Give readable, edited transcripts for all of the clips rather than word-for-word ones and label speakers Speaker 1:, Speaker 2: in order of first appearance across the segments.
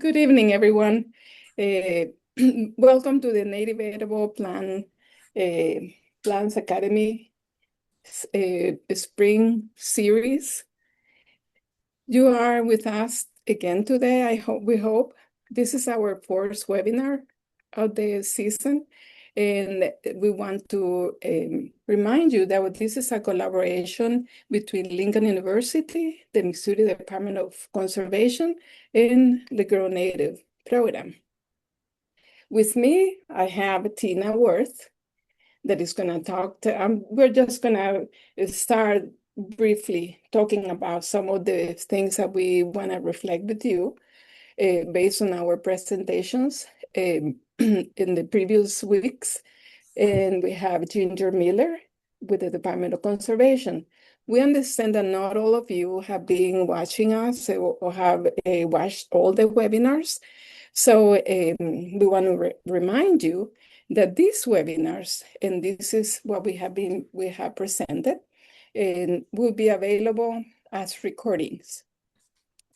Speaker 1: Good evening, everyone. Welcome to the Native Edible Plants Academy Spring Series. You are with us again today. We hope. This is our fourth webinar of the season, and we want to remind you that this is a collaboration between Lincoln University, the Missouri Department of Conservation, and the GrowNative program. With me, I have Tina Worth that is going to talk to, we're just going to start briefly talking about some of the things that we want to reflect with you based on our presentations in the previous weeks. And we have Ginger Miller with the Department of Conservation. We understand that not all of you have been watching us or have watched all the webinars. So we want to remind you that these webinars, and this is what we have presented, and will be available as recordings.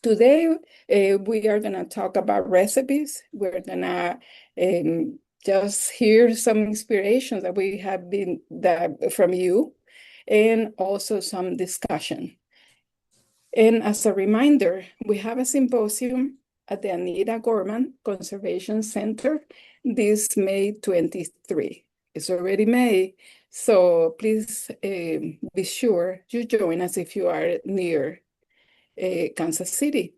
Speaker 1: Today, we are going to talk about recipes. We're going to just hear some inspirations that we have from you, and also some discussion. And as a reminder, we have a symposium at the Anita Gorman Conservation Center this May 23. It's already May, so please be sure you join us if you are near Kansas City.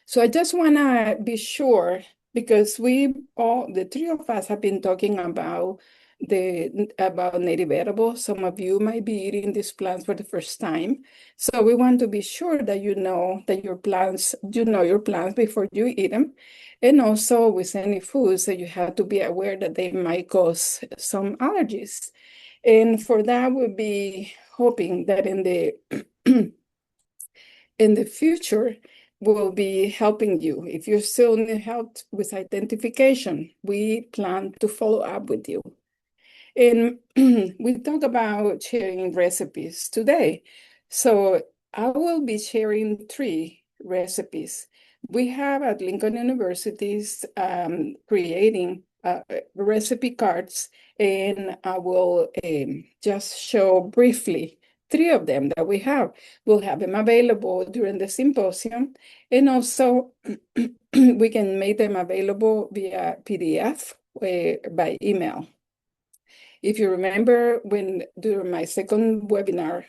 Speaker 1: So I just want to be sure, because the three of us have been talking about native edibles. Some of you might be eating these plants for the first time. So we want to be sure that you know your plants before you eat them. And also with any foods that you have to be aware that they might cause some allergies. And for that, we'll be hoping that in the future, we'll be helping you. If you still need help with identification, we plan to follow up with you. And we talk about sharing recipes today. So I will be sharing 3 recipes. We have at Lincoln University's creating recipe cards, and I will just show briefly 3 of them that we have. We'll have them available during the symposium, and also we can make them available via PDF by email. If you remember, during our second webinar,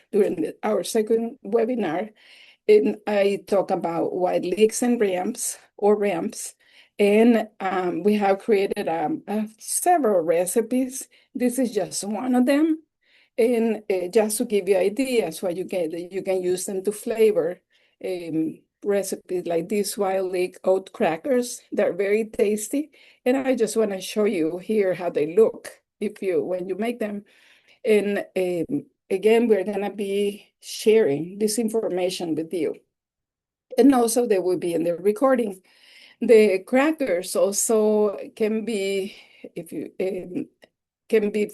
Speaker 1: I talk about white leeks and ramps, and we have created several recipes. This is just one of them, and just to give you ideas what you can use them to flavor recipes like these wild leek oat crackers. They're very tasty, and I just want to show you here how they look when you make them. And again, we're going to be sharing this information with you. And also they will be in the recording. The crackers also can be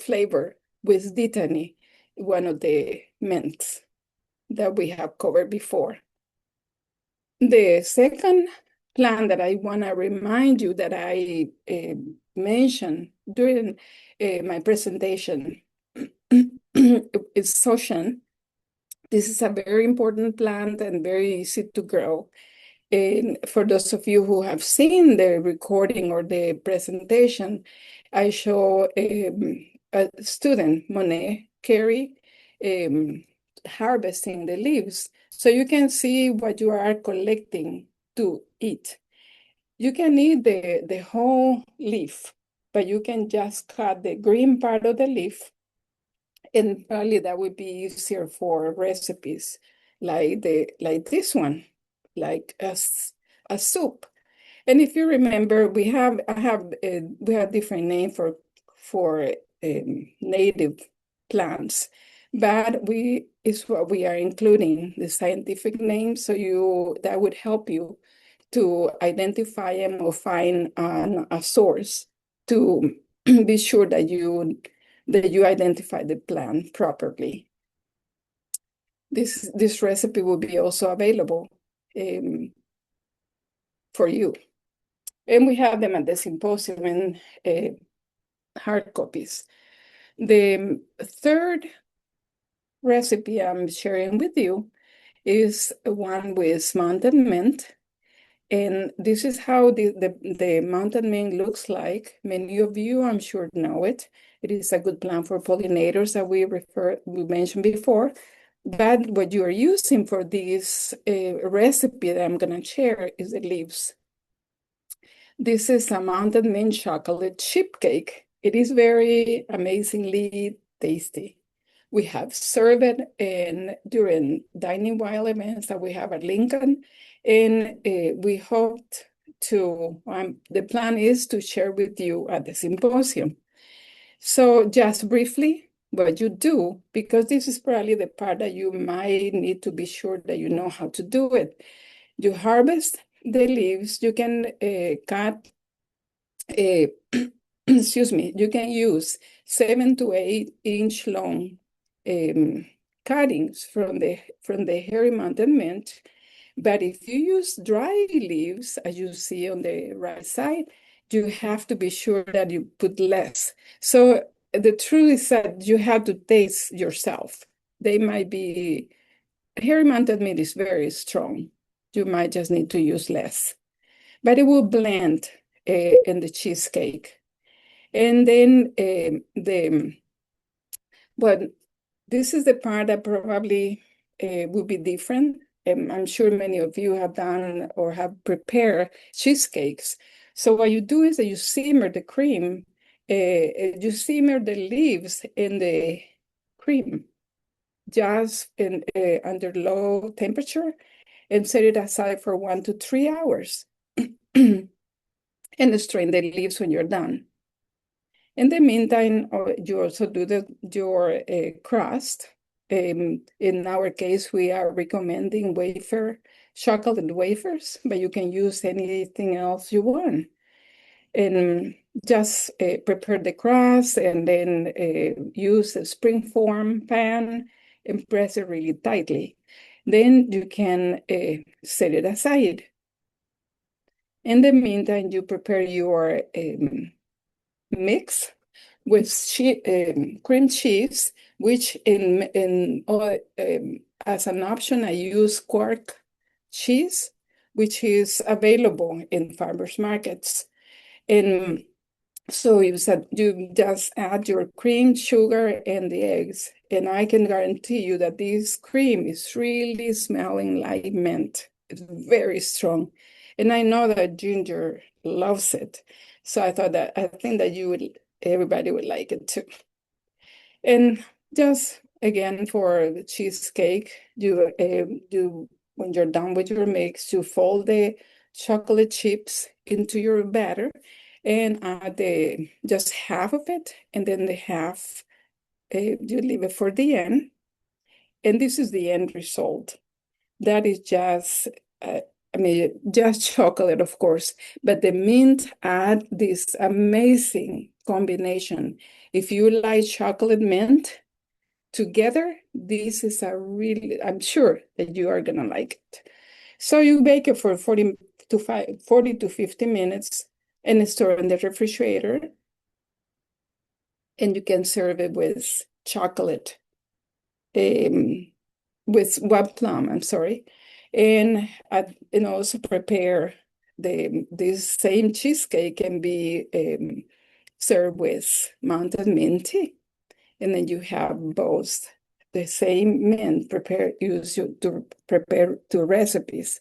Speaker 1: flavored with dittany, one of the mints that we have covered before. The second plant that I want to remind you that I mentioned during my presentation is Soshan. This is a very important plant and very easy to grow. And for those of you who have seen the recording or the presentation, I show a student, Monet Carey, harvesting the leaves. So you can see what you are collecting to eat. You can eat the whole leaf, but you can just cut the green part of the leaf, and probably that would be easier for recipes like this one, like a soup. And if you remember, we have different name for native plants, but is what we are including the scientific name, so that would help you to identify them or find a source to be sure that you identify the plant properly. This recipe will be also available for you. And we have them at the symposium in hard copies. The third recipe I'm sharing with you is one with mountain mint. And this is how the mountain mint looks like. Many of you, I'm sure, know it. It is a good plant for pollinators that we mentioned before. But what you are using for this recipe that I'm going to share is the leaves. This is a mountain mint chocolate chip cake. It is very amazingly tasty. We have served it during dining while events that we have at Lincoln, and we hoped to, the plan is to share with you at the symposium. So just briefly, what you do, because this is probably the part that you might need to be sure that you know how to do it. You harvest the leaves, you can cut, excuse me, you can use 7 to 8 inch long cuttings from the hairy mountain mint. But if you use dry leaves, as you see on the right side, you have to be sure that you put less. So the truth is that you have to taste yourself. They might be, hairy mountain mint is very strong. You might just need to use less, but it will blend in the cheesecake. And then but this is the part that probably will be different. I'm sure many of you have done or have prepared cheesecakes. So what you do is that you simmer the cream, you simmer the leaves in the cream, just under low temperature, and set it aside for 1 to 3 hours. And strain the leaves when you're done. In the meantime, you also do your crust. In our case, we are recommending chocolate wafers, but you can use anything else you want. And just prepare the crust and then use a springform pan and press it really tightly. Then you can set it aside. In the meantime, you prepare your mix with cream cheese, which as an option, I use quark cheese, which is available in farmers markets. And so you just add your cream, sugar, and the eggs. And I can guarantee you that this cream is really smelling like mint. It's very strong. And I know that Ginger loves it. So I think that everybody would like it too. And just again, for the cheesecake, when you're done with your mix, you fold the chocolate chips into your batter and add just half of it, and then the half you leave it for the end. And this is the end result. That is just, just chocolate, of course, but the mint add this amazing combination. If you like chocolate mint together, this is I'm sure that you are gonna like it. So you bake it for 40 to 50 minutes and store in the refrigerator. And you can serve it with chocolate, with white plum, I'm sorry. And also prepare this same cheesecake can be served with mountain mint tea. And then you have both the same mint used to prepare two recipes.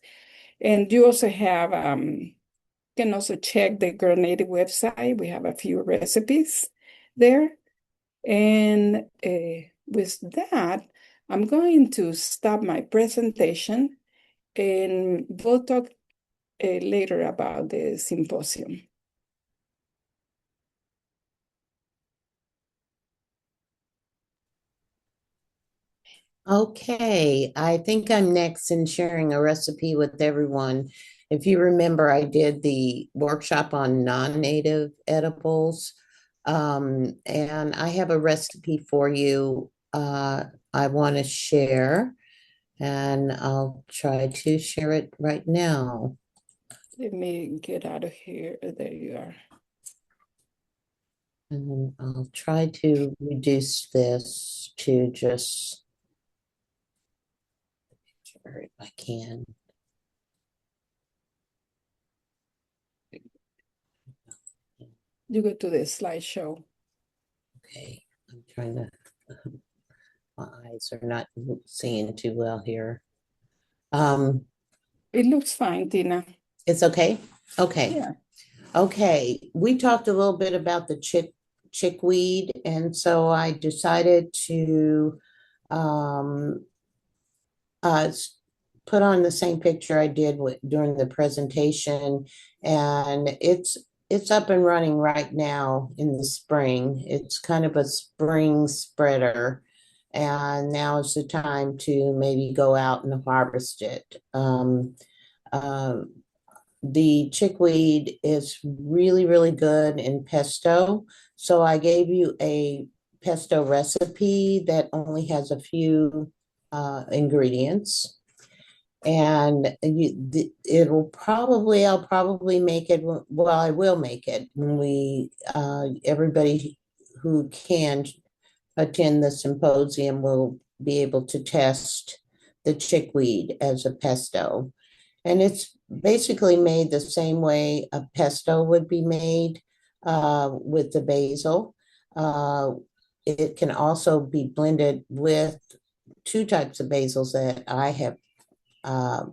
Speaker 1: And you also have, can also check the GrowNative website. We have a few recipes there. And with that, I'm going to stop my presentation and we'll talk later about the symposium.
Speaker 2: Okay, I think I'm next in sharing a recipe with everyone. If you remember, I did the workshop on non-native edibles, and I have a recipe for you I want to share, and I'll try to share it right now.
Speaker 1: Let me get out of here. There you are.
Speaker 2: And then I'll try to reduce this to just if I can.
Speaker 1: You go to the slideshow.
Speaker 2: Okay, I'm trying to, my eyes are not seeing too well here.
Speaker 1: It looks fine, Tina.
Speaker 2: It's okay? Okay.
Speaker 1: Yeah.
Speaker 2: Okay, we talked a little bit about the chickweed, and so I decided to um, put on the same picture I did during the presentation, and it's up and running right now in the spring. It's kind of a spring spreader, and now is the time to maybe go out and harvest it. Uh, the chickweed is really, really good in pesto. So I gave you a pesto recipe that only has a few ingredients. And I'll probably make it. Well, I will make it when everybody who can attend the symposium will be able to test the chickweed as a pesto. And it's basically made the same way a pesto would be made with the basil. Uh, it can also be blended with two types of basils that I have uh,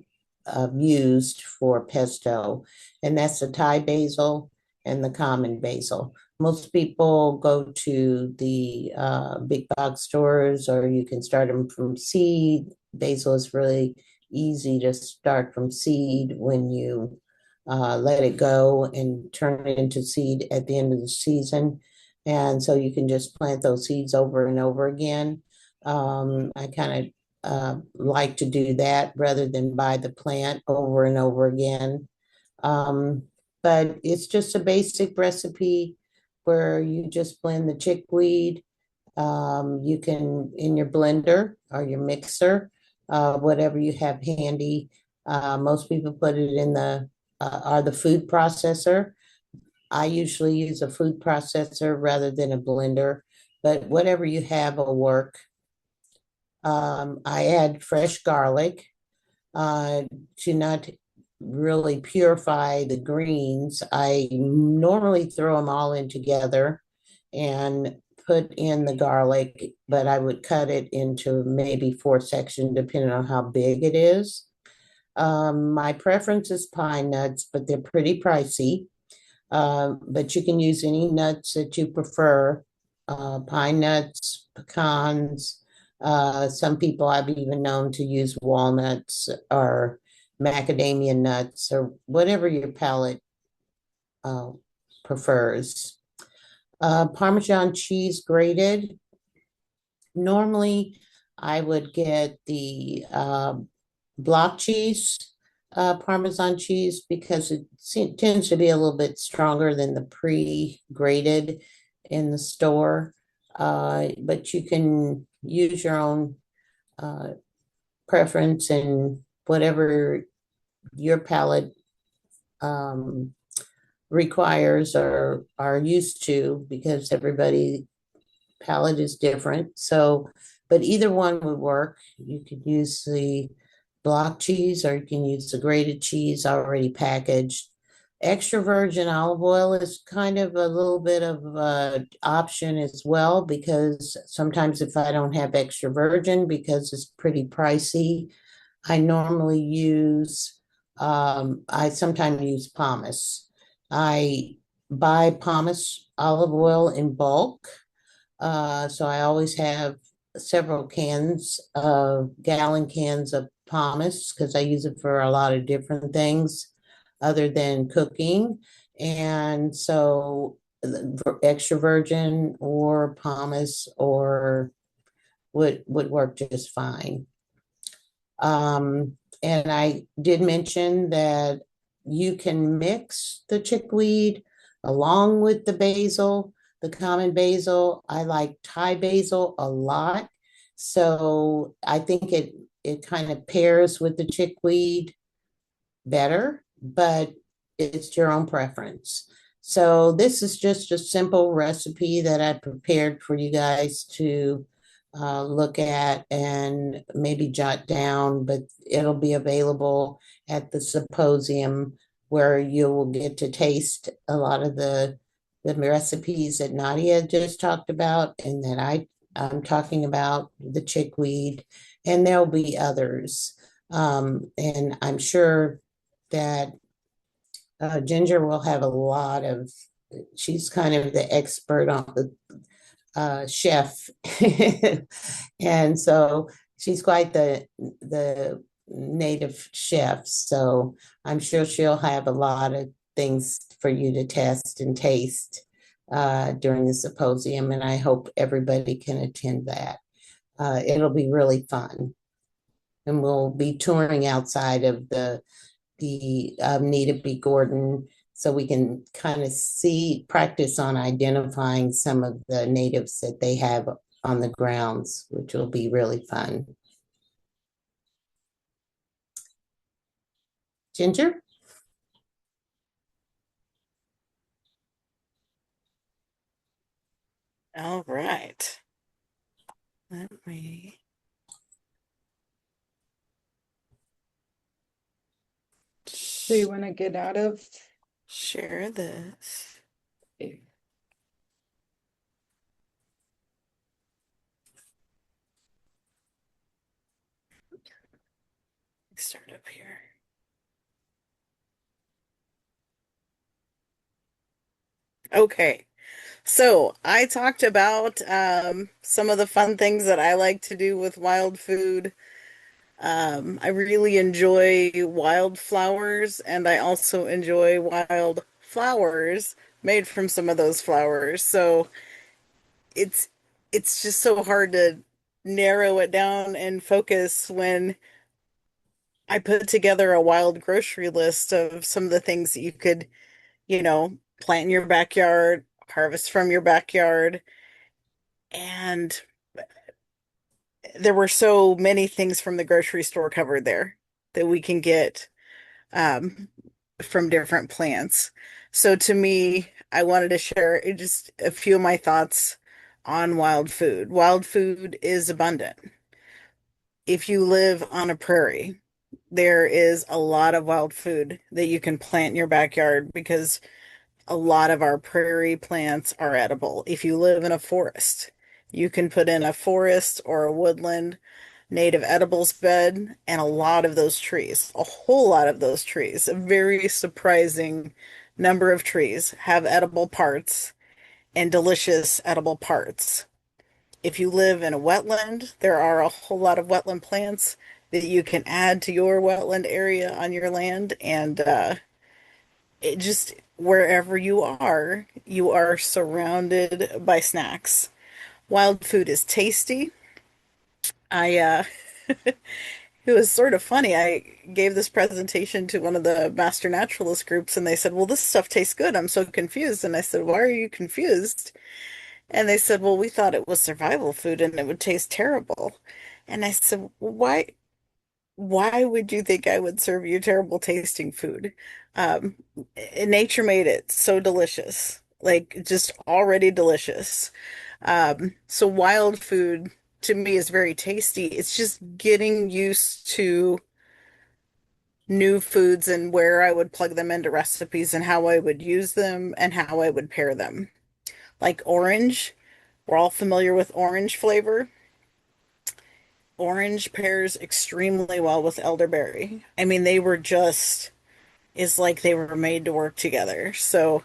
Speaker 2: used for pesto, and that's the Thai basil and the common basil. Most people go to the big box stores, or you can start them from seed. Basil is really easy to start from seed when you let it go and turn it into seed at the end of the season. And so you can just plant those seeds over and over again. I kind of like to do that rather than buy the plant over and over again. Um, but it's just a basic recipe where you just blend the chickweed. You can, in your blender or your mixer, whatever you have handy. Most people put it in the food processor. I usually use a food processor rather than a blender, but whatever you have will work. I add fresh garlic to not really purify the greens. I normally throw them all in together and put in the garlic, but I would cut it into maybe 4 sections, depending on how big it is. My preference is pine nuts, but they're pretty pricey. But you can use any nuts that you prefer, pine nuts, pecans. Some people I've even known to use walnuts or macadamia nuts or whatever your palate uh, prefers. Parmesan cheese grated. Normally, I would get the block cheese, Parmesan cheese, because it tends to be a little bit stronger than the pre-grated in the store. But you can use your own preference and whatever your palate requires or are used to, because everybody palate is different. So, but either one would work. You could use the block cheese or you can use the grated cheese already packaged. Extra virgin olive oil is kind of a little bit of an option as well, because sometimes if I don't have extra virgin, because it's pretty pricey, I normally use, I sometimes use pomace. I buy pomace olive oil in bulk. So I always have several gallon cans of pomace, because I use it for a lot of different things other than cooking. And so extra virgin or pomace or would work just fine. And I did mention that you can mix the chickweed along with the basil, the common basil. I like Thai basil a lot. So I think it kind of pairs with the chickweed better. But it's your own preference. So this is just a simple recipe that I prepared for you guys to look at and maybe jot down, but it'll be available at the symposium where you will get to taste a lot of the recipes that Nadia just talked about and that I'm talking about, the chickweed, and there'll be others. And I'm sure that Ginger will have a lot of, she's kind of the expert on the chef. And so she's quite the native chef. So I'm sure she'll have a lot of things for you to test and taste during the symposium. And I hope everybody can attend that. It'll be really fun. And we'll be touring outside of the Anita B. Gordon, so we can kind of practice on identifying some of the natives that they have on the grounds, which will be really fun. Ginger?
Speaker 3: All right. Let me
Speaker 1: Do you want to get out of?
Speaker 3: share this. Start up here. Okay. So I talked about some of the fun things that I like to do with wild food. I really enjoy wildflowers, and I also enjoy wild flowers made from some of those flowers. So it's it's just so hard to narrow it down and focus when I put together a wild grocery list of some of the things that you could, plant in your backyard, harvest from your backyard. And there were so many things from the grocery store covered there that we can get um, from different plants. So to me, I wanted to share just a few of my thoughts on wild food. Wild food is abundant. If you live on a prairie, there is a lot of wild food that you can plant in your backyard because a lot of our prairie plants are edible. If you live in a forest, you can put in a forest or a woodland native edibles bed, and a lot of those trees, a whole lot of those trees, a very surprising number of trees have edible parts and delicious edible parts. If you live in a wetland, there are a whole lot of wetland plants that you can add to your wetland area on your land, and it just wherever you are surrounded by snacks. Wild food is tasty. I It was sort of funny. I gave this presentation to one of the master naturalist groups, and they said, "Well, this stuff tastes good. I'm so confused." And I said, "Why are you confused?" And they said, "Well, we thought it was survival food and it would taste terrible." And I said, why would you think I would serve you terrible tasting food? Um, Nature made it so delicious, like just already delicious. So wild food to me is very tasty. It's just getting used to new foods and where I would plug them into recipes and how I would use them and how I would pair them. Like orange, we're all familiar with orange flavor. Orange pairs extremely well with elderberry. I mean, they were just, it's like they were made to work together. So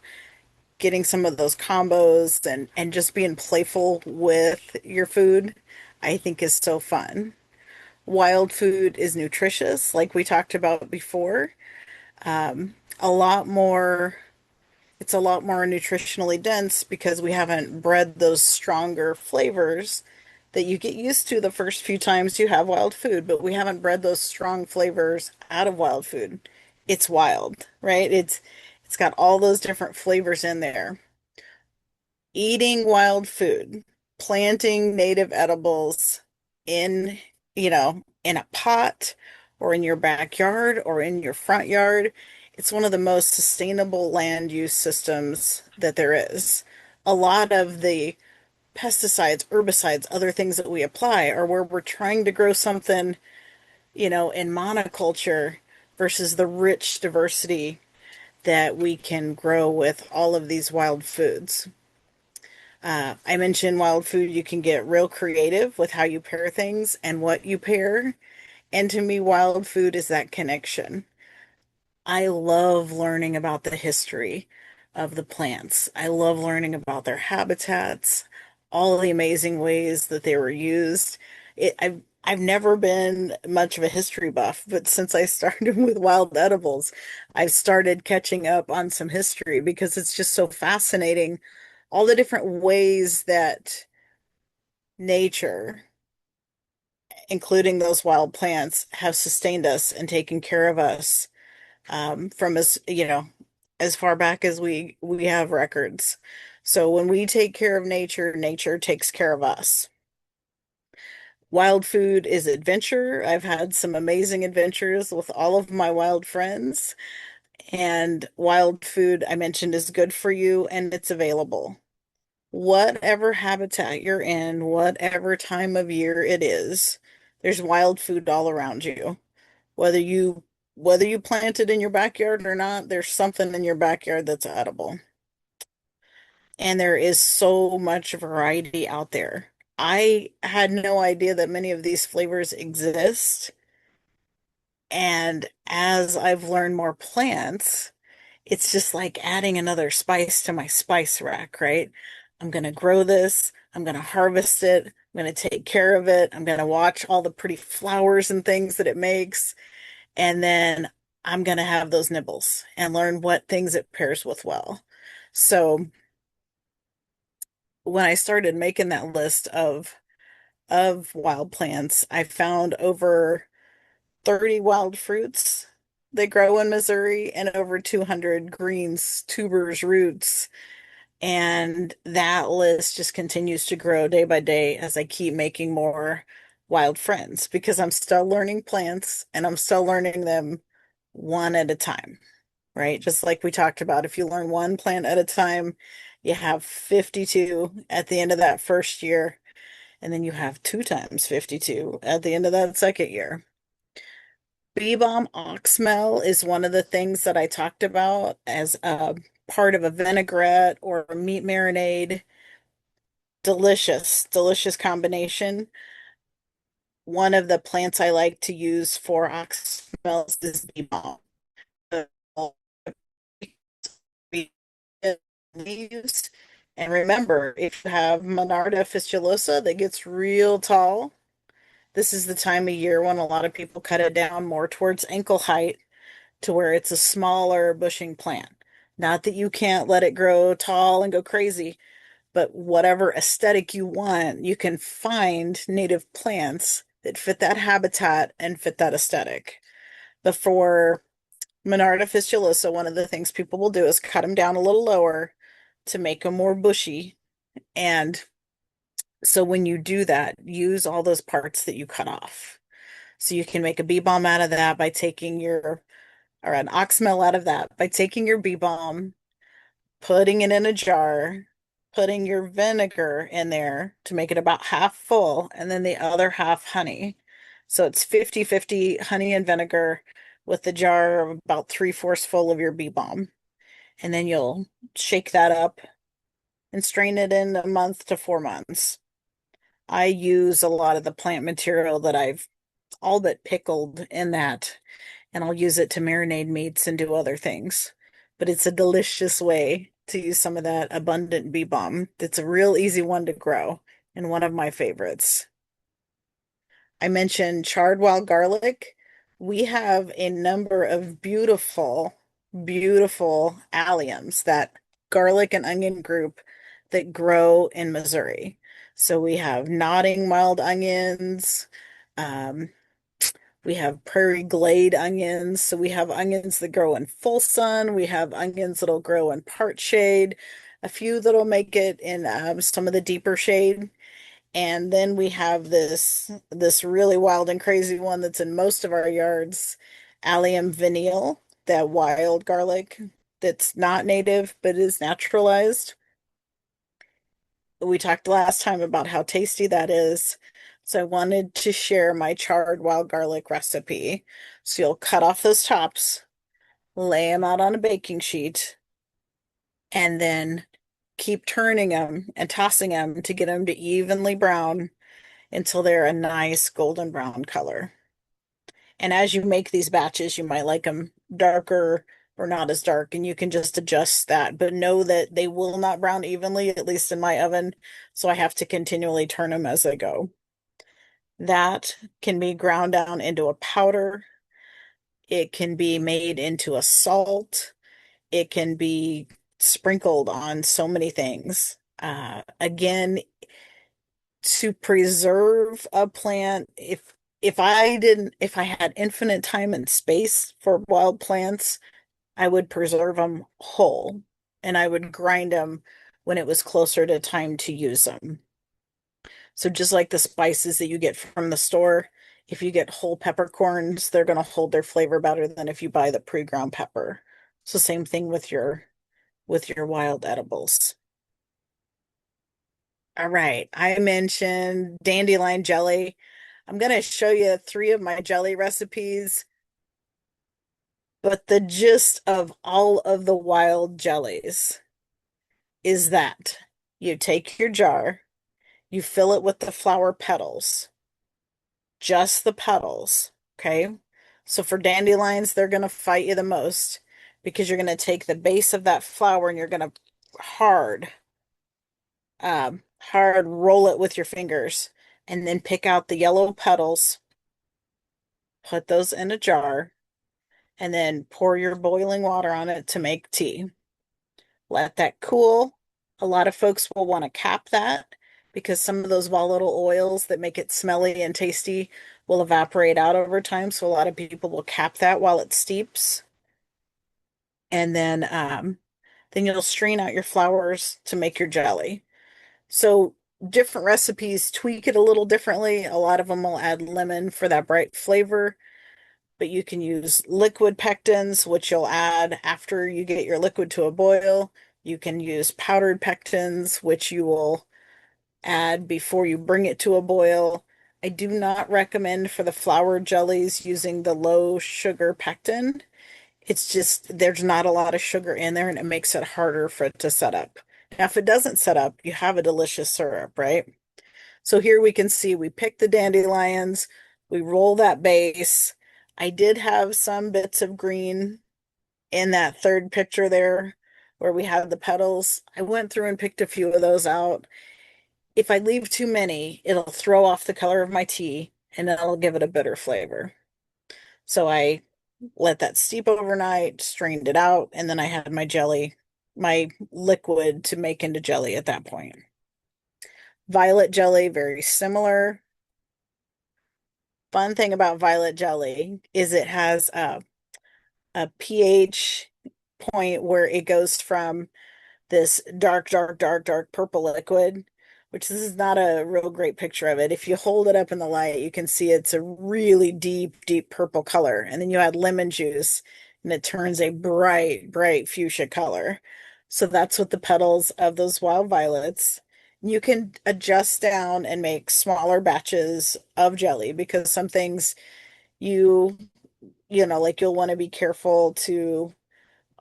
Speaker 3: getting some of those combos and just being playful with your food, I think is so fun. Wild food is nutritious, like we talked about before. A lot more, it's a lot more nutritionally dense because we haven't bred those stronger flavors that you get used to the first few times you have wild food, but we haven't bred those strong flavors out of wild food. It's wild, right? It's got all those different flavors in there. Eating wild food, planting native edibles in, in a pot or in your backyard or in your front yard It's one of the most sustainable land use systems that there is. A lot of the pesticides, herbicides, other things that we apply are where we're trying to grow something, in monoculture versus the rich diversity that we can grow with all of these wild foods. I mentioned wild food, you can get real creative with how you pair things and what you pair. And to me, wild food is that connection. I love learning about the history of the plants. I love learning about their habitats, all the amazing ways that they were used. I've never been much of a history buff, but since I started with wild edibles, I've started catching up on some history because it's just so fascinating, all the different ways that nature, including those wild plants, have sustained us and taken care of us from as far back as we have records. So when we take care of nature, nature takes care of us. Wild food is adventure. I've had some amazing adventures with all of my wild friends, and wild food I mentioned is good for you and it's available. Whatever habitat you're in, whatever time of year it is, there's wild food all around you. Whether you whether you plant it in your backyard or not, there's something in your backyard that's edible. And there is so much variety out there. I had no idea that many of these flavors exist. And as I've learned more plants, it's just like adding another spice to my spice rack, right? I'm going to grow this. I'm going to harvest it. I'm going to take care of it. I'm going to watch all the pretty flowers and things that it makes. And then I'm going to have those nibbles and learn what things it pairs with well. So when I started making that list of wild plants, I found over 30 wild fruits that grow in Missouri and over 200 greens, tubers, roots. And that list just continues to grow day by day as I keep making more wild friends because I'm still learning plants and I'm still learning them one at a time, right? Just like we talked about, if you learn one plant at a time, you have 52 at the end of that first year, and then you have 2 times 52 at the end of that second year. Bee balm oxmel is one of the things that I talked about as a part of a vinaigrette or a meat marinade. Delicious, delicious combination. One of the plants I like to use for oxmel is bee balm. Leaves. And remember, if you have Monarda fistulosa that gets real tall, this is the time of year when a lot of people cut it down more towards ankle height to where it's a smaller bushing plant. Not that you can't let it grow tall and go crazy, but whatever aesthetic you want, you can find native plants that fit that habitat and fit that aesthetic. But for Monarda fistulosa, one of the things people will do is cut them down a little lower to make them more bushy. And so when you do that, use all those parts that you cut off. So you can make a bee balm out of that by taking or an oxmel out of that by taking your bee balm, putting it in a jar, putting your vinegar in there to make it about half full, and then the other half honey. So it's 50-50 honey and vinegar with the jar of about 3/4 full of your bee balm. And then you'll shake that up and strain it in a month to 4 months. I use a lot of the plant material that I've all but pickled in that, and I'll use it to marinate meats and do other things. But it's a delicious way to use some of that abundant bee balm. It's a real easy one to grow and one of my favorites. I mentioned charred wild garlic. We have a number of beautiful, beautiful alliums, that garlic and onion group that grow in Missouri. So we have nodding wild onions. Um, we have prairie glade onions. So we have onions that grow in full sun. We have onions that'll grow in part shade, a few that'll make it in some of the deeper shade. And then we have this really wild and crazy one that's in most of our yards, Allium vinyle, that wild garlic that's not native but is naturalized. We talked last time about how tasty that is. So I wanted to share my charred wild garlic recipe. So you'll cut off those tops, lay them out on a baking sheet, and then keep turning them and tossing them to get them to evenly brown until they're a nice golden brown color. And as you make these batches, you might like them darker or not as dark, and you can just adjust that. But know that they will not brown evenly, at least in my oven. So I have to continually turn them as I go. That can be ground down into a powder. It can be made into a salt. It can be sprinkled on so many things. Again, to preserve a plant, if I had infinite time and space for wild plants, I would preserve them whole and I would grind them when it was closer to time to use them. So just like the spices that you get from the store, if you get whole peppercorns, they're going to hold their flavor better than if you buy the pre-ground pepper. So same thing with your wild edibles. All right, I mentioned dandelion jelly. I'm going to show you 3 of my jelly recipes, but the gist of all of the wild jellies is that you take your jar, you fill it with the flower petals, just the petals, okay? So for dandelions, they're going to fight you the most because you're going to take the base of that flower and you're going to hard roll it with your fingers and then pick out the yellow petals, put those in a jar, and then pour your boiling water on it to make tea. Let that cool. A lot of folks will want to cap that because some of those volatile oils that make it smelly and tasty will evaporate out over time. So a lot of people will cap that while it steeps. And then you'll strain out your flowers to make your jelly. So different recipes tweak it a little differently. A lot of them will add lemon for that bright flavor, but you can use liquid pectins, which you'll add after you get your liquid to a boil. You can use powdered pectins, which you will add before you bring it to a boil. I do not recommend for the flour jellies using the low sugar pectin. It's just there's not a lot of sugar in there and it makes it harder for it to set up. Now, if it doesn't set up, you have a delicious syrup, right? So here we can see we pick the dandelions, we roll that base. I did have some bits of green in that third picture there where we have the petals. I went through and picked a few of those out. If I leave too many, it'll throw off the color of my tea and it'll give it a bitter flavor. So I let that steep overnight, strained it out, and then I had my jelly, my liquid to make into jelly at that point. Violet jelly, very similar. Fun thing about violet jelly is it has a pH point where it goes from this dark, dark, dark, dark purple liquid, which this is not a real great picture of it. If you hold it up in the light, you can see it's a really deep, deep purple color. And then you add lemon juice and it turns a bright, bright fuchsia color. So that's what the petals of those wild violets. You can adjust down and make smaller batches of jelly because some things you, like you'll want to be careful to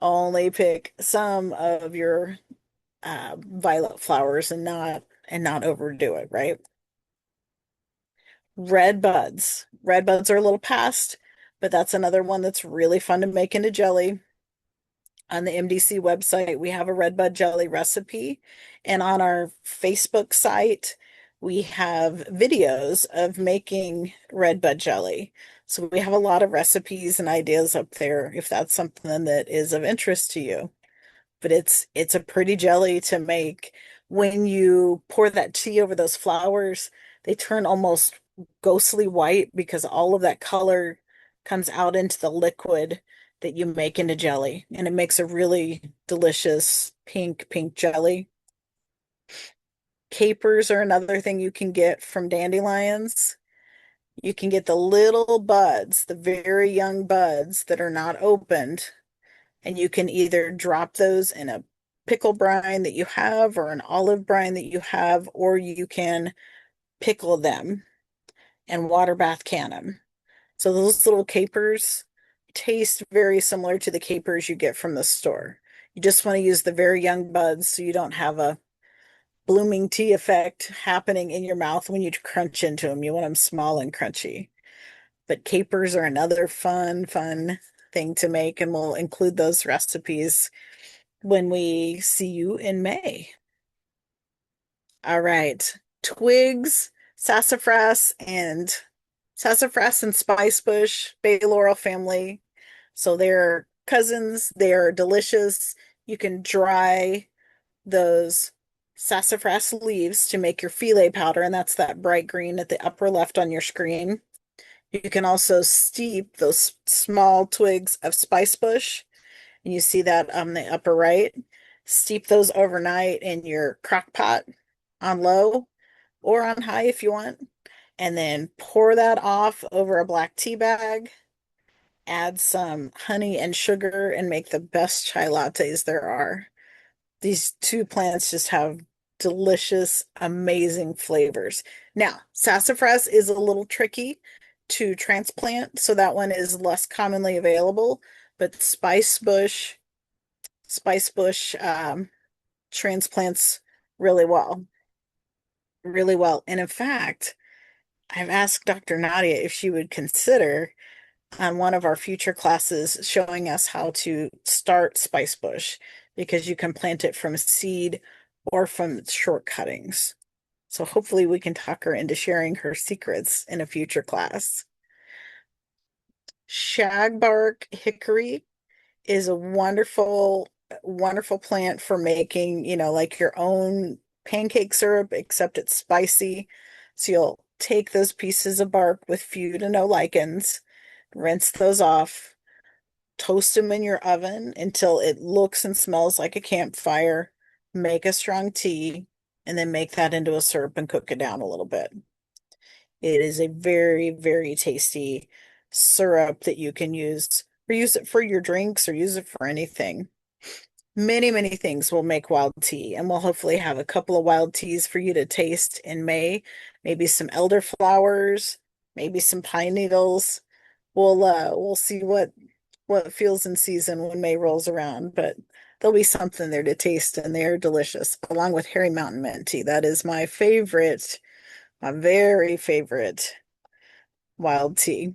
Speaker 3: only pick some of your violet flowers and not overdo it, right? Red buds. Red buds are a little past, but that's another one that's really fun to make into jelly. On the MDC website, we have a red bud jelly recipe, and on our Facebook site, we have videos of making red bud jelly. So we have a lot of recipes and ideas up there if that's something that is of interest to you. But it's a pretty jelly to make. When you pour that tea over those flowers, they turn almost ghostly white because all of that color comes out into the liquid that you make into jelly, and it makes a really delicious pink jelly. Capers are another thing you can get from dandelions. You can get the little buds, the very young buds that are not opened, And you can either drop those in a pickle brine that you have or an olive brine that you have, or you can pickle them and water bath can them. So those little capers taste very similar to the capers you get from the store. You just want to use the very young buds so you don't have a blooming tea effect happening in your mouth when you crunch into them. You want them small and crunchy. But capers are another fun thing to make, and we'll include those recipes when we see you in May. All right. Twigs, sassafras and spicebush, bay laurel family. So they're cousins. They're delicious. You can dry those sassafras leaves to make your filet powder, and that's that bright green at the upper left on your screen. You can also steep those small twigs of spicebush, and you see that on the upper right. Steep those overnight in your crock pot on low or on high if you want, and then pour that off over a black tea bag. Add some honey and sugar and make the best chai lattes there are. These two plants just have delicious, amazing flavors. Now, sassafras is a little tricky to transplant, so that one is less commonly available, but spice bush transplants really well, really well. And in fact, I've asked Dr. Nadia if she would consider on one of our future classes showing us how to start spice bush, because you can plant it from seed or from short cuttings. So hopefully we can talk her into sharing her secrets in a future class. Shagbark hickory is a wonderful plant for making, like your own pancake syrup, except it's spicy. So you'll take those pieces of bark with few to no lichens, rinse those off, toast them in your oven until it looks and smells like a campfire, make a strong tea, and then make that into a syrup and cook it down a little bit. It is a very tasty syrup that you can use it for your drinks or use it for anything. Many things will make wild tea, and we'll hopefully have a couple of wild teas for you to taste in May. Maybe some elderflowers, maybe some pine needles. We'll see what feels in season when May rolls around, but there'll be something there to taste, and they're delicious, along with Hairy Mountain mint tea. That is my very favorite wild tea.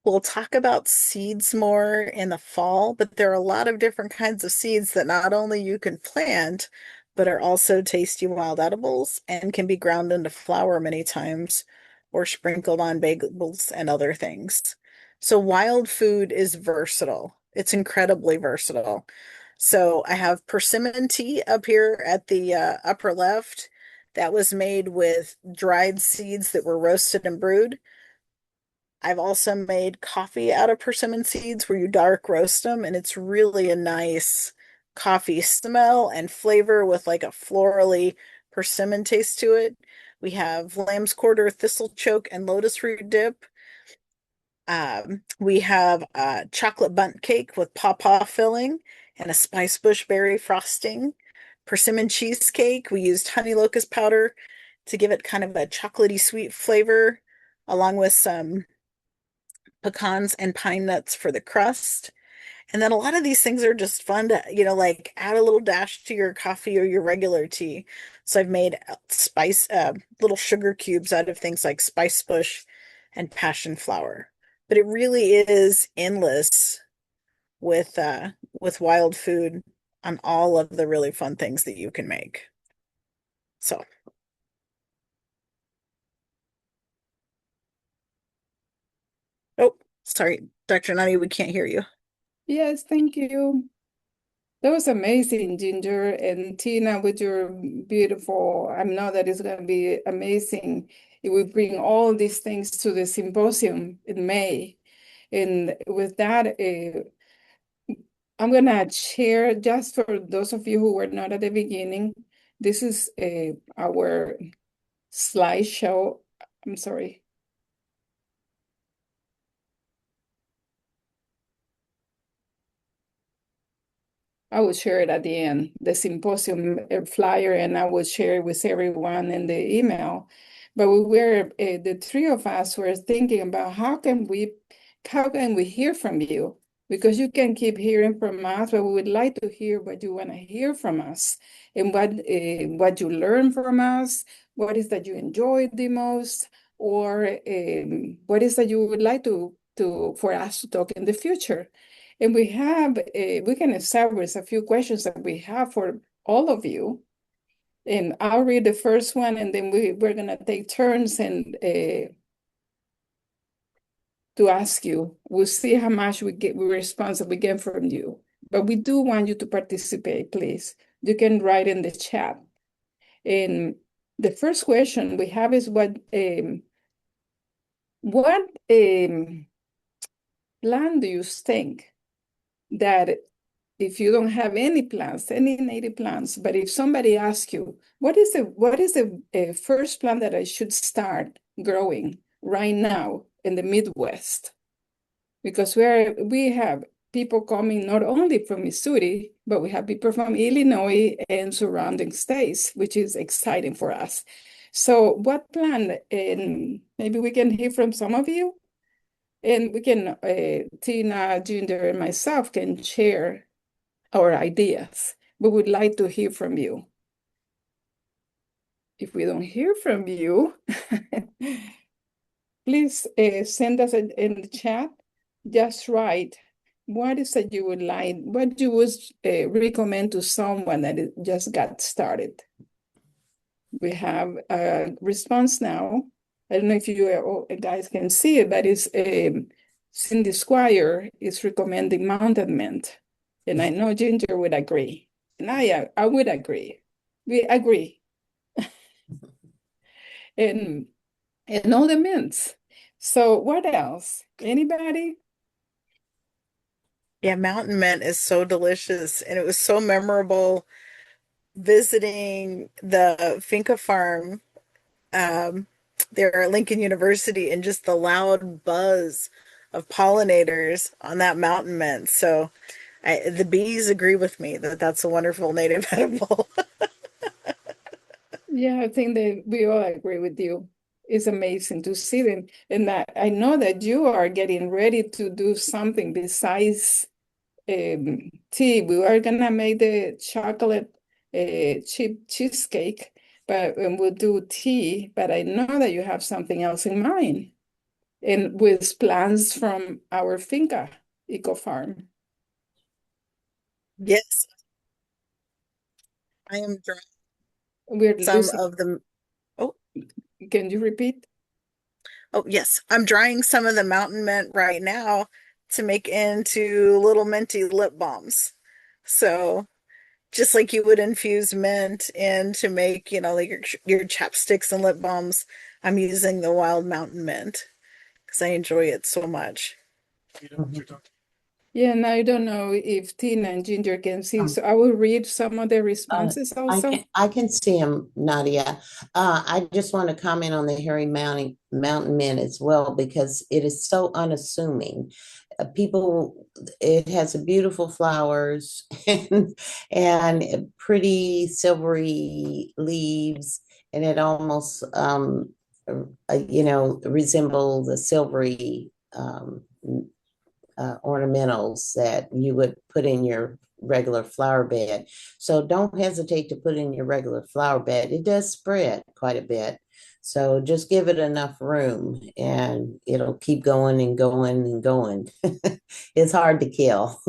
Speaker 3: We'll talk about seeds more in the fall, but there are a lot of different kinds of seeds that not only you can plant, but are also tasty wild edibles and can be ground into flour many times or sprinkled on bagels and other things. So wild food is versatile. It's incredibly versatile. So I have persimmon tea up here at the upper left. That was made with dried seeds that were roasted and brewed. I've also made coffee out of persimmon seeds where you dark roast them, and it's really a nice coffee smell and flavor with like a florally persimmon taste to it. We have lamb's quarter, thistle choke, and lotus root dip. We have a chocolate bundt cake with pawpaw filling and a spice bush berry frosting. Persimmon cheesecake, we used honey locust powder to give it kind of a chocolatey sweet flavor, along with some pecans and pine nuts for the crust. And then a lot of these things are just fun to, like add a little dash to your coffee or your regular tea. So I've made little sugar cubes out of things like spice bush and passion flower. But it really is endless with wild food on all of the really fun things that you can make. So, oh, sorry, Dr. Nani, we can't hear you.
Speaker 1: Yes, thank you. That was amazing, Ginger and Tina, with your beautiful. I know that it's going to be amazing. It will bring all these things to the symposium in May. And with that, I'm going to share, just for those of you who were not at the beginning, this is our slideshow. I'm sorry. I will share it at the end, the symposium flyer, and I will share it with everyone in the email. But we were, the three of us were thinking about how can we hear from you? Because you can keep hearing from us, but we would like to hear what you want to hear from us and what you learn from us, what is that you enjoyed the most, or what is that you would like for us to talk in the future. And we can establish a few questions that we have for all of you. And I'll read the first one, and then we're gonna take turns and to ask you. We'll see how much we response we get from you. But we do want you to participate, please. You can write in the chat. And the first question we have is what plant do you think that if you don't have any plants, any native plants, but if somebody asks you, what is the first plant that I should start growing right now in the Midwest? Because we have people coming not only from Missouri, but we have people from Illinois and surrounding states, which is exciting for us. So what plant, and maybe we can hear from some of you, and we can, Tina, Ginger, and myself can share our ideas. We would like to hear from you. If we don't hear from you, please send us in the chat. Just write what is that you would like, what you would recommend to someone that just got started. We have a response now. I don't know if you guys can see it, but it's Cindy Squire is recommending mountain mint. And I know Ginger would agree. And I would agree. We agree. and all the mints. So what else? Anybody?
Speaker 3: Yeah, mountain mint is so delicious, and it was so memorable visiting the Finca farm there at Lincoln University and just the loud buzz of pollinators on that mountain mint. So the bees agree with me that that's a wonderful native edible.
Speaker 1: Yeah, I think that we all agree with you. It's amazing to see them. And I know that you are getting ready to do something besides tea. We are gonna make the chocolate chip cheesecake, but we'll do tea. But I know that you have something else in mind, and with plants from our finca eco farm.
Speaker 3: Yes, I am drawing
Speaker 1: We're
Speaker 3: some
Speaker 1: losing.
Speaker 3: of the, oh,
Speaker 1: Can you repeat?
Speaker 3: oh yes, I'm drying some of the mountain mint right now to make into little minty lip balms. So just like you would infuse mint in to make, like your chapsticks and lip balms, I'm using the wild mountain mint because I enjoy it so much.
Speaker 1: Yeah, and I don't know if Tina and Ginger can see,
Speaker 2: Um,
Speaker 1: so I will read some of the responses also.
Speaker 2: I can see him, Nadia. I just want to comment on the hairy mountain mint as well because it is so unassuming. It has beautiful flowers and pretty silvery leaves, and it almost resemble the silvery ornamentals that you would put in your regular flower bed. So don't hesitate to put in your regular flower bed. It does spread quite a bit. So just give it enough room and it'll keep going and going and going. It's hard to kill.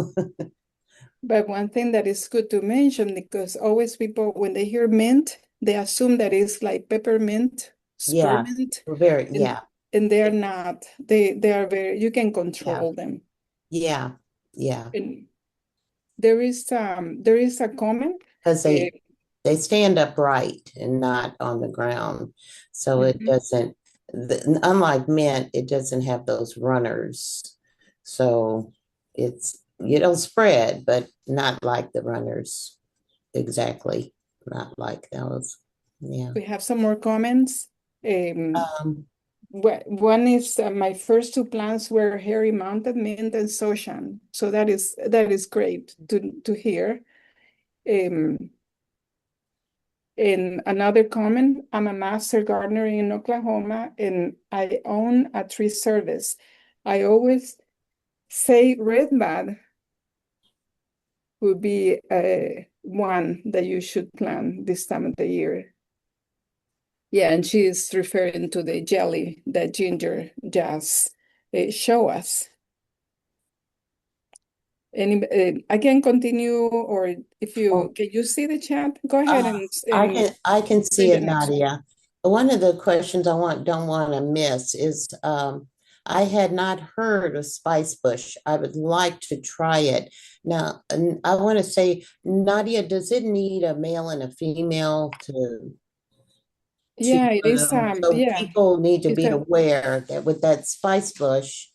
Speaker 1: But one thing that is good to mention, because always people, when they hear mint, they assume that it's like peppermint,
Speaker 2: Yeah,
Speaker 1: spearmint,
Speaker 2: very,
Speaker 1: and,
Speaker 2: yeah,
Speaker 1: and they're not. They are you can
Speaker 2: yeah,
Speaker 1: control them.
Speaker 2: yeah, yeah.
Speaker 1: And there is a comment.
Speaker 2: Because
Speaker 1: uh,
Speaker 2: they stand upright and not on the ground. So it
Speaker 1: mhm.
Speaker 2: doesn't, unlike mint, it doesn't have those runners. So it'll spread, but not like the runners exactly. Not like those. Yeah.
Speaker 1: We have some more comments. Um,
Speaker 2: Um,
Speaker 1: One is my first two plants were hairy mountain mint and Soshan. So that is great to hear. Um, in another comment, I'm a master gardener in Oklahoma and I own a tree service. I always say red bud would be one that you should plant this time of the year. Yeah, and she is referring to the jelly that Ginger just show us. I can continue, or if
Speaker 2: Oh,
Speaker 1: can you see the chat? Go ahead and
Speaker 2: I can see
Speaker 1: read the
Speaker 2: it,
Speaker 1: next one.
Speaker 2: Nadia. One of the questions I don't want to miss is I had not heard of spice bush. I would like to try it. Now, I want to say, Nadia, does it need a male and a female to
Speaker 1: Yeah, it is.
Speaker 2: so
Speaker 1: Yeah,
Speaker 2: people need to
Speaker 1: it's
Speaker 2: be
Speaker 1: a
Speaker 2: aware that with that spice bush,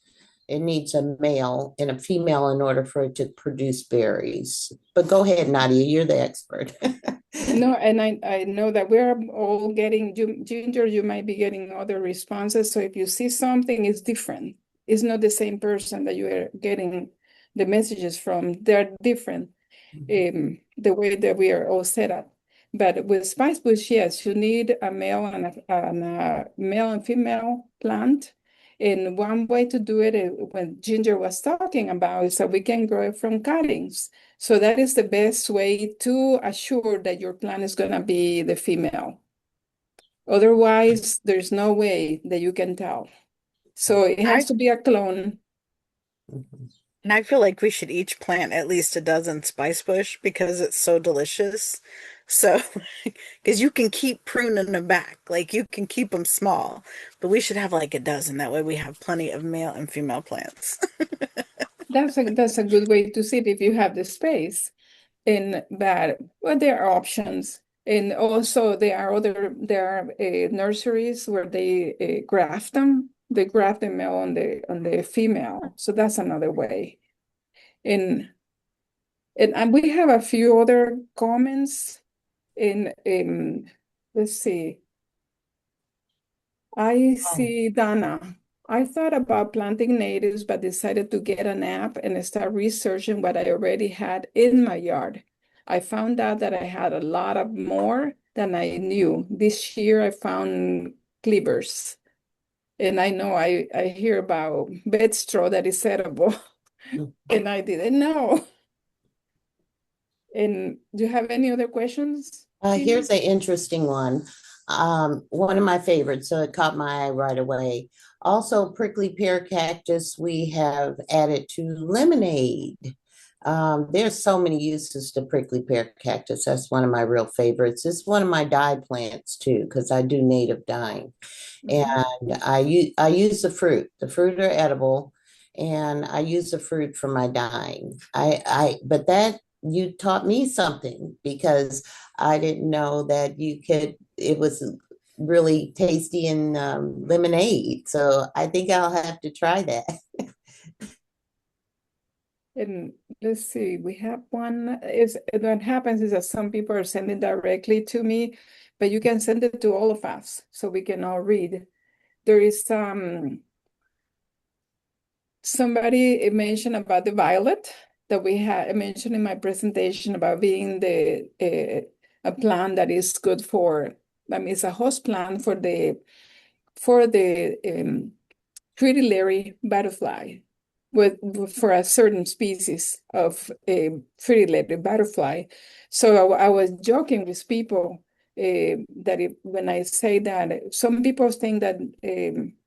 Speaker 2: it needs a male and a female in order for it to produce berries. But go ahead, Nadia, you're the expert.
Speaker 1: no, and I know that we're all getting Ginger. You might be getting other responses. So if you see something, it's different. It's not the same person that you are getting the messages from. They're different. The way that we are all set up. But with spice bush, yes, you need a male and a male and female plant. And one way to do it, when Ginger was talking about, is that we can grow it from cuttings. So that is the best way to assure that your plant is going to be the female. Otherwise, there's no way that you can tell. So it has
Speaker 3: I
Speaker 1: to be a clone.
Speaker 3: and I feel like we should each plant at least a dozen spice bush because it's so delicious. So, because you can keep pruning them back, like you can keep them small, but we should have like a dozen. That way we have plenty of male and female plants.
Speaker 1: That's a good way to see it if you have the space. In that, well, there are options, and also there are nurseries where they graft them. They graft the male on the female, so that's another way. And and we have a few other comments. In let's see. I
Speaker 2: Oh,
Speaker 1: see Donna. I thought about planting natives, but decided to get an app and start researching what I already had in my yard. I found out that I had a lot of more than I knew. This year I found cleavers. And I know I hear about bed straw that is edible, and I didn't know. And do you have any other questions,
Speaker 2: here's
Speaker 1: Jeannie?
Speaker 2: an interesting one. One of my favorites, so it caught my eye right away. Also, prickly pear cactus, we have added to lemonade. There's so many uses to prickly pear cactus. That's one of my real favorites. It's one of my dye plants too, because I do native dyeing.
Speaker 1: Mhm.
Speaker 2: And I use the fruit. The fruit are edible, and I use the fruit for my dyeing. But that you taught me something because I didn't know that you could. It was really tasty in lemonade. So I think I'll have to try that.
Speaker 1: And let's see, we have one. Is what happens is that some people are sending directly to me, but you can send it to all of us so we can all read. There is somebody mentioned about the violet that we had mentioned in my presentation about being a plant that is good for. I mean, it's a host plant for the fritillary butterfly with for a certain species of a fritillary butterfly. So I was joking with people that when I say that some people think that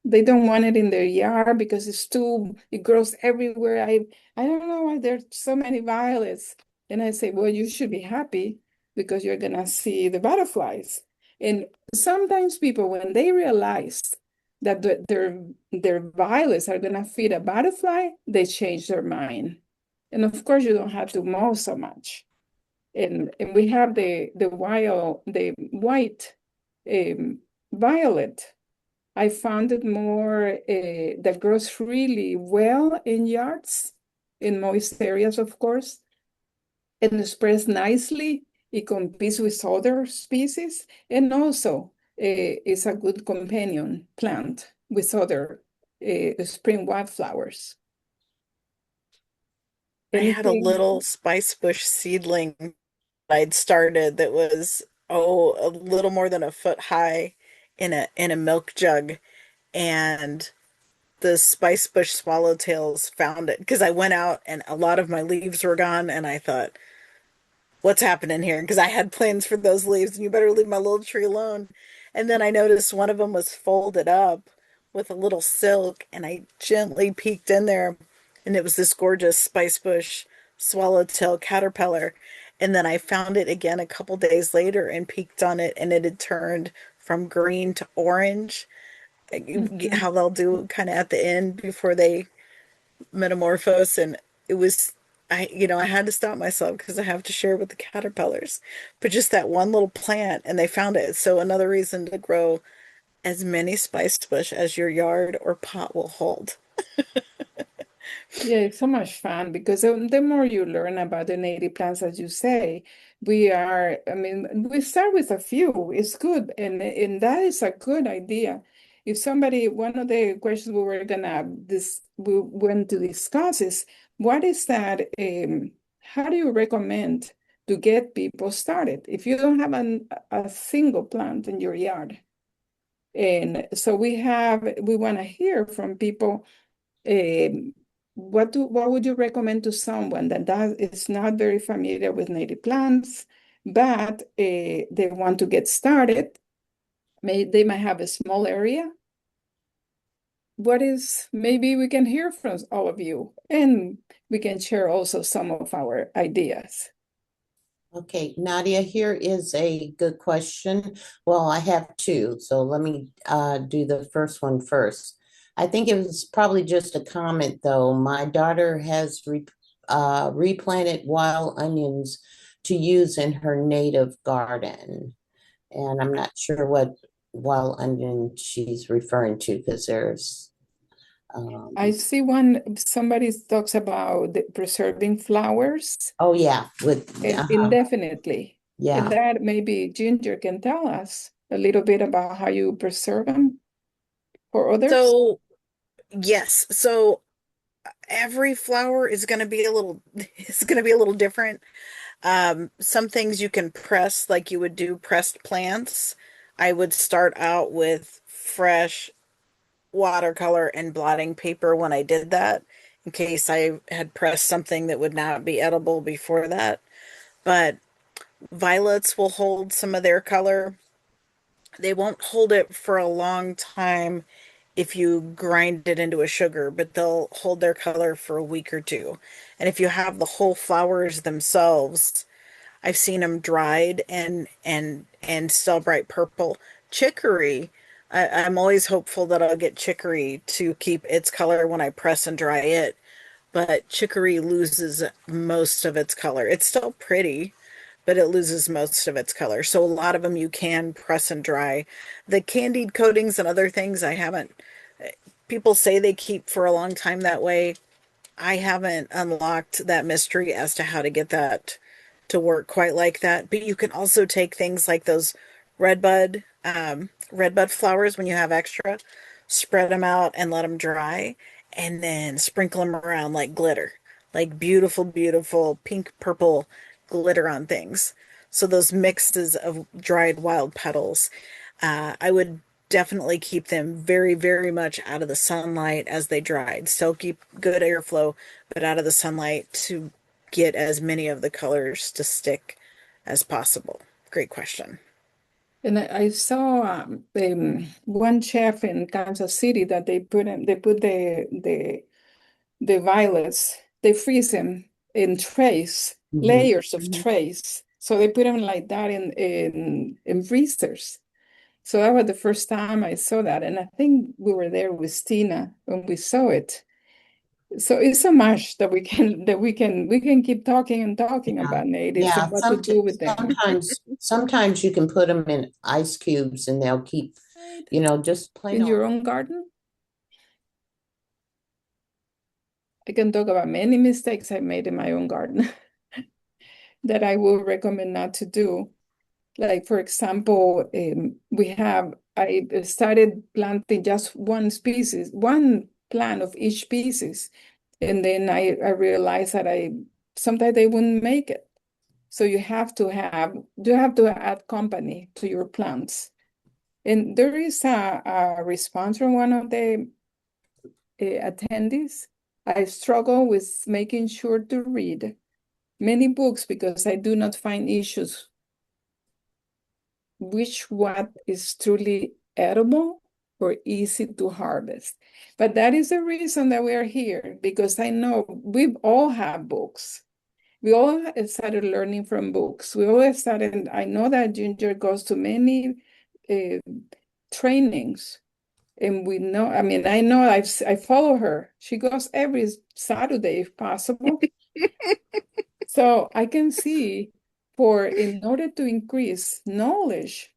Speaker 1: they don't want it in their yard because it grows everywhere. I don't know why there's so many violets. And I say, well, you should be happy because you're gonna see the butterflies. And sometimes people, when they realize that their violets are gonna feed a butterfly, they change their mind. And of course, you don't have to mow so much. And we have the white violet. I found it more that grows really well in yards, in moist areas, of course, and spreads nicely. It competes with other species, and also is a good companion plant with other spring wildflowers.
Speaker 3: I had a
Speaker 1: Anything?
Speaker 3: little spice bush seedling I'd started that was, oh, a little more than a foot high in a milk jug. And the spice bush swallowtails found it because I went out and a lot of my leaves were gone, and I thought, what's happening here? Because I had plans for those leaves, and you better leave my little tree alone. And then I noticed one of them was folded up with a little silk, and I gently peeked in there, and it was this gorgeous spice bush swallowtail caterpillar. And then I found it again a couple days later and peeked on it, and it had turned from green to orange.
Speaker 1: Mhm.
Speaker 3: How they'll do kind of at the end before they metamorphose, and it was I had to stop myself because I have to share with the caterpillars. But just that one little plant, and they found it. So another reason to grow as many spice bush as your yard or pot will hold.
Speaker 1: Yeah, it's so much fun because the more you learn about the native plants, as you say, I mean, we start with a few, it's good. And that is a good idea. If somebody, one of the questions we went to discuss is, what is that, how do you recommend to get people started? If you don't have a single plant in your yard. And so we want to hear from people. um, what would you recommend to someone that is not very familiar with native plants, but they want to get started? They might have a small area. Maybe we can hear from all of you, and we can share also some of our ideas.
Speaker 2: Okay, Nadia, here is a good question. Well, I have two, so let me do the first one first. I think it was probably just a comment, though. My daughter has replanted wild onions to use in her native garden, and I'm not sure what wild onion she's referring to because there's
Speaker 1: I see somebody talks about preserving flowers.
Speaker 2: oh yeah, with
Speaker 1: And indefinitely. And
Speaker 2: yeah.
Speaker 1: that maybe Ginger can tell us a little bit about how you preserve them for others.
Speaker 3: So yes, so every flower is going to be a little it's going to be a little different. Some things you can press like you would do pressed plants. I would start out with fresh watercolor and blotting paper when I did that, in case I had pressed something that would not be edible before that. But violets will hold some of their color. They won't hold it for a long time if you grind it into a sugar, but they'll hold their color for a week or two. And if you have the whole flowers themselves, I've seen them dried and still bright purple. Chicory, I'm always hopeful that I'll get chicory to keep its color when I press and dry it, but chicory loses most of its color. It's still pretty, but it loses most of its color. So a lot of them you can press and dry. The candied coatings and other things I haven't. People say they keep for a long time that way. I haven't unlocked that mystery as to how to get that to work quite like that. But you can also take things like those redbud flowers when you have extra, spread them out and let them dry, and then sprinkle them around like glitter, like beautiful, beautiful pink, purple glitter on things. So those mixes of dried wild petals, I would definitely keep them very, very much out of the sunlight as they dried. Still keep good airflow, but out of the sunlight to get as many of the colors to stick as possible. Great question.
Speaker 1: And I saw one chef in Kansas City that they put the violets, they freeze them in trays,
Speaker 2: Mhm.
Speaker 1: layers of trays. So they put them like that in freezers. So that was the first time I saw that. And I think we were there with Tina when we saw it. So it's so much that we can keep talking and talking
Speaker 2: Yeah,
Speaker 1: about natives
Speaker 2: yeah.
Speaker 1: and what to do with them.
Speaker 2: Sometimes you can put them in ice cubes and they'll keep,
Speaker 1: Right.
Speaker 2: just plain
Speaker 1: In
Speaker 2: old.
Speaker 1: your own garden, I can talk about many mistakes I made in my own garden that I would recommend not to do. Like, for example, I started planting just one plant of each species. And then I realized that sometimes they wouldn't make it. So you have to add company to your plants. And there is a response from one of the attendees. I struggle with making sure to read many books because I do not find issues which what is truly edible or easy to harvest. But that is the reason that we are here, because I know we all have books. We all started learning from books. We all started, I know that Ginger goes to many trainings. And we know, I mean, I know I follow her. She goes every Saturday if possible. So I can see in order to increase knowledge,